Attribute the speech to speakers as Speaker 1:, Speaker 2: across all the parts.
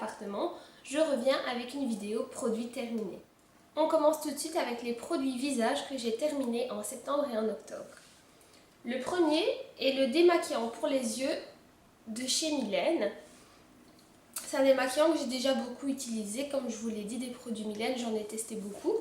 Speaker 1: l'appartement, je reviens avec une vidéo produit terminé. On commence tout de suite avec les produits visage que j'ai terminés en septembre et en octobre. Le premier est le démaquillant pour les yeux de chez Mylène. C'est un démaquillant que j'ai déjà beaucoup utilisé, comme je vous l'ai dit, des produits Mylène, j'en ai testé beaucoup.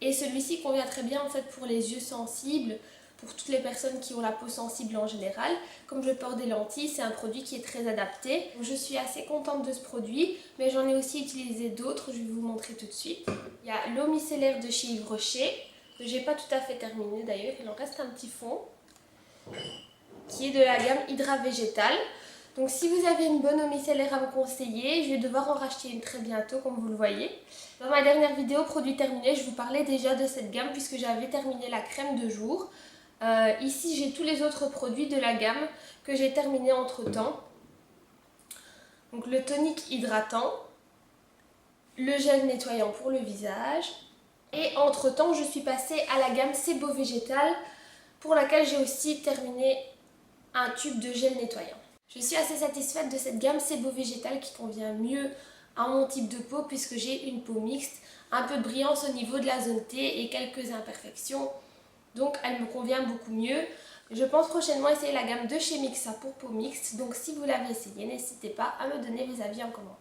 Speaker 1: Et celui-ci convient très bien en fait pour les yeux sensibles, pour toutes les personnes qui ont la peau sensible en général. Comme je porte des lentilles, c'est un produit qui est très adapté. Je suis assez contente de ce produit, mais j'en ai aussi utilisé d'autres, je vais vous montrer tout de suite. Il y a l'eau micellaire de chez Yves Rocher, que j'ai pas tout à fait terminé d'ailleurs, il en reste un petit fond, qui est de la gamme Hydra Végétal. Donc si vous avez une bonne eau micellaire à me conseiller, je vais devoir en racheter une très bientôt comme vous le voyez. Dans ma dernière vidéo produit terminé, je vous parlais déjà de cette gamme puisque j'avais terminé la crème de jour. Ici j'ai tous les autres produits de la gamme que j'ai terminé entre temps. Donc le tonique hydratant, le gel nettoyant pour le visage. Et entre temps je suis passée à la gamme Sebo Végétal pour laquelle j'ai aussi terminé un tube de gel nettoyant. Je suis assez satisfaite de cette gamme Sebo Végétal qui convient mieux à mon type de peau puisque j'ai une peau mixte, un peu de brillance au niveau de la zone T et quelques imperfections. Donc elle me convient beaucoup mieux. Je pense prochainement essayer la gamme de chez Mixa pour peau mixte. Donc si vous l'avez essayé, n'hésitez pas à me donner vos avis en commentaire.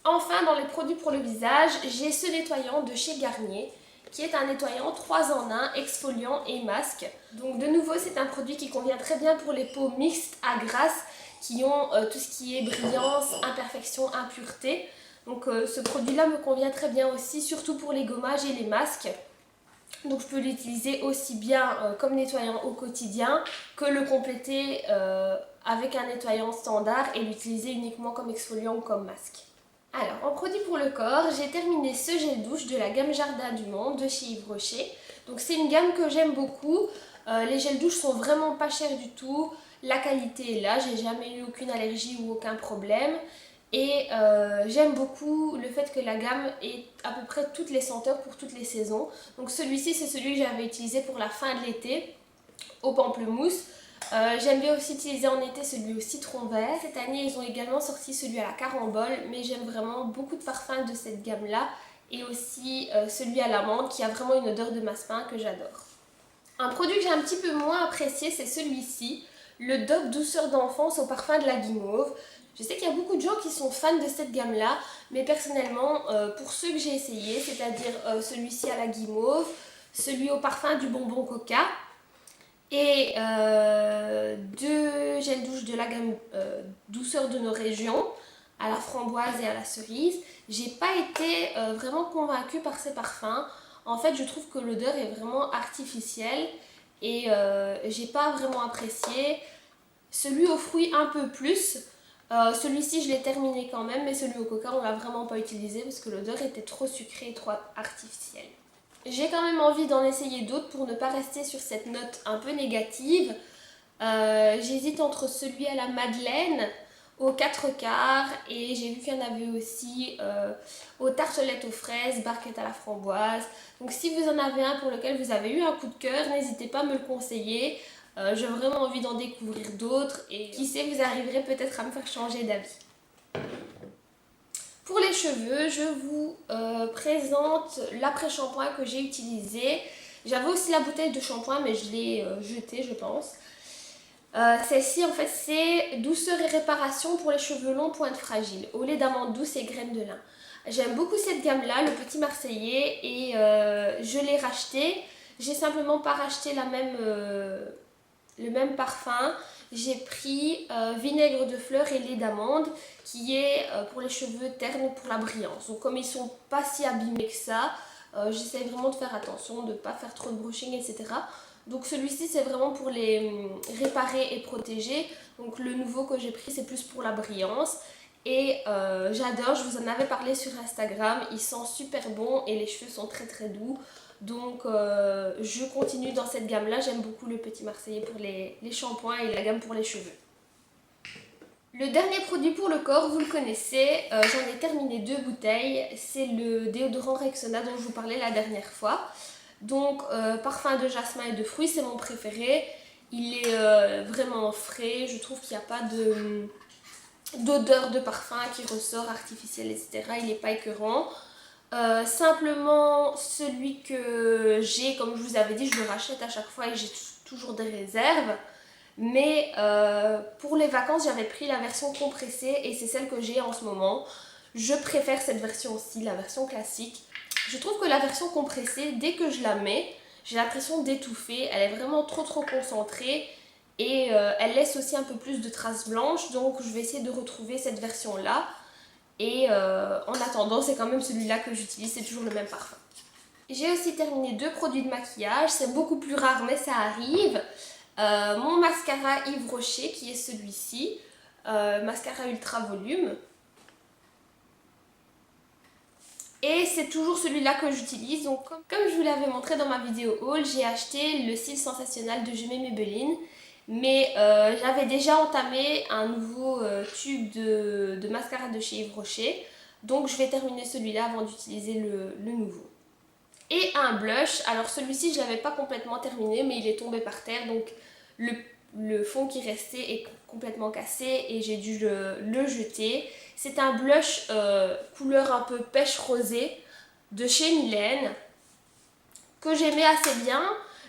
Speaker 1: Enfin, dans les produits pour le visage, j'ai ce nettoyant de chez Garnier qui est un nettoyant 3 en 1, exfoliant et masque. Donc de nouveau, c'est un produit qui convient très bien pour les peaux mixtes à grasse qui ont tout ce qui est brillance, imperfection, impureté. Donc ce produit-là me convient très bien aussi, surtout pour les gommages et les masques. Donc je peux l'utiliser aussi bien comme nettoyant au quotidien que le compléter avec un nettoyant standard et l'utiliser uniquement comme exfoliant ou comme masque. Alors, en produit pour le corps, j'ai terminé ce gel douche de la gamme Jardin du Monde de chez Yves Rocher. Donc c'est une gamme que j'aime beaucoup. Les gels douches sont vraiment pas chers du tout. La qualité est là, j'ai jamais eu aucune allergie ou aucun problème. Et j'aime beaucoup le fait que la gamme ait à peu près toutes les senteurs pour toutes les saisons. Donc celui-ci, c'est celui que j'avais utilisé pour la fin de l'été, au pamplemousse. J'aime bien aussi utiliser en été celui au citron vert. Cette année, ils ont également sorti celui à la carambole, mais j'aime vraiment beaucoup de parfums de cette gamme-là. Et aussi celui à l'amande qui a vraiment une odeur de massepain que j'adore. Un produit que j'ai un petit peu moins apprécié, c'est celui-ci, le Dove douceur d'enfance au parfum de la guimauve. Je sais qu'il y a beaucoup de gens qui sont fans de cette gamme-là, mais personnellement, pour ceux que j'ai essayé, c'est-à-dire celui-ci à la guimauve, celui au parfum du bonbon coca, et deux gels douche de la gamme douceur de nos régions, à la framboise et à la cerise. J'ai pas été vraiment convaincue par ces parfums. En fait, je trouve que l'odeur est vraiment artificielle et j'ai pas vraiment apprécié. Celui aux fruits un peu plus. Celui-ci je l'ai terminé quand même, mais celui au coca on l'a vraiment pas utilisé parce que l'odeur était trop sucrée et trop artificielle. J'ai quand même envie d'en essayer d'autres pour ne pas rester sur cette note un peu négative. J'hésite entre celui à la madeleine, aux 4 quarts, et j'ai vu qu'il y en avait aussi aux tartelettes aux fraises, barquettes à la framboise. Donc si vous en avez un pour lequel vous avez eu un coup de cœur, n'hésitez pas à me le conseiller. J'ai vraiment envie d'en découvrir d'autres et qui sait, vous arriverez peut-être à me faire changer d'avis. Pour les cheveux, je vous présente l'après-shampoing que j'ai utilisé. J'avais aussi la bouteille de shampoing mais je l'ai jetée je pense. Celle-ci en fait c'est douceur et réparation pour les cheveux longs pointe fragile, au lait d'amande douce et graines de lin. J'aime beaucoup cette gamme là, le petit marseillais, et je l'ai racheté. J'ai simplement pas racheté le même parfum. J'ai pris vinaigre de fleurs et lait d'amande qui est pour les cheveux ternes pour la brillance. Donc comme ils sont pas si abîmés que ça, j'essaie vraiment de faire attention, de ne pas faire trop de brushing, etc. Donc celui-ci c'est vraiment pour les réparer et protéger. Donc le nouveau que j'ai pris c'est plus pour la brillance. Et j'adore, je vous en avais parlé sur Instagram, il sent super bon et les cheveux sont très très doux. Donc je continue dans cette gamme là, j'aime beaucoup le petit marseillais pour les shampoings et la gamme pour les cheveux. Le dernier produit pour le corps, vous le connaissez, j'en ai terminé 2 bouteilles, c'est le déodorant Rexona dont je vous parlais la dernière fois. Donc parfum de jasmin et de fruits, c'est mon préféré, il est vraiment frais, je trouve qu'il n'y a pas d'odeur de parfum qui ressort artificiel, etc. Il n'est pas écœurant. Simplement celui que j'ai, comme je vous avais dit, je le rachète à chaque fois et j'ai toujours des réserves. Mais pour les vacances, j'avais pris la version compressée et c'est celle que j'ai en ce moment. Je préfère cette version aussi, la version classique. Je trouve que la version compressée, dès que je la mets, j'ai l'impression d'étouffer. Elle est vraiment trop concentrée et elle laisse aussi un peu plus de traces blanches. Donc je vais essayer de retrouver cette version-là. Et en attendant, c'est quand même celui-là que j'utilise, c'est toujours le même parfum. J'ai aussi terminé 2 produits de maquillage, c'est beaucoup plus rare mais ça arrive. Mon mascara Yves Rocher qui est celui-ci, mascara ultra volume. Et c'est toujours celui-là que j'utilise. Donc comme je vous l'avais montré dans ma vidéo haul, j'ai acheté le cils sensationnel de Je m'aime Maybelline. Mais j'avais déjà entamé un nouveau tube de mascara de chez Yves Rocher. Donc je vais terminer celui-là avant d'utiliser le nouveau. Et un blush, alors celui-ci je ne l'avais pas complètement terminé mais il est tombé par terre. Donc le fond qui restait est complètement cassé et j'ai dû le jeter. C'est un blush couleur un peu pêche rosée de chez Mylène que j'aimais assez bien.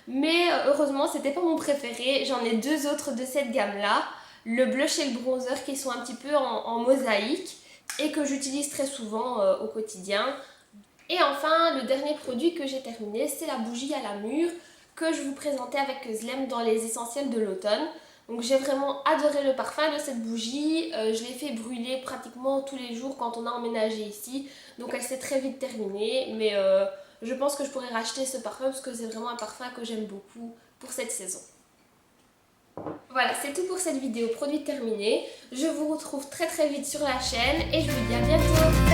Speaker 1: Mais heureusement c'était pas mon préféré, j'en ai 2 autres de cette gamme là, le blush et le bronzer qui sont un petit peu en mosaïque et que j'utilise très souvent au quotidien. Et enfin le dernier produit que j'ai terminé, c'est la bougie à la mûre que je vous présentais avec Zlem dans les essentiels de l'automne. Donc j'ai vraiment adoré le parfum de cette bougie, je l'ai fait brûler pratiquement tous les jours quand on a emménagé ici, donc elle s'est très vite terminée, mais je pense que je pourrais racheter ce parfum parce que c'est vraiment un parfum que j'aime beaucoup pour cette saison. Voilà, c'est tout pour cette vidéo produit terminé. Je vous retrouve très vite sur la chaîne et je vous dis à bientôt.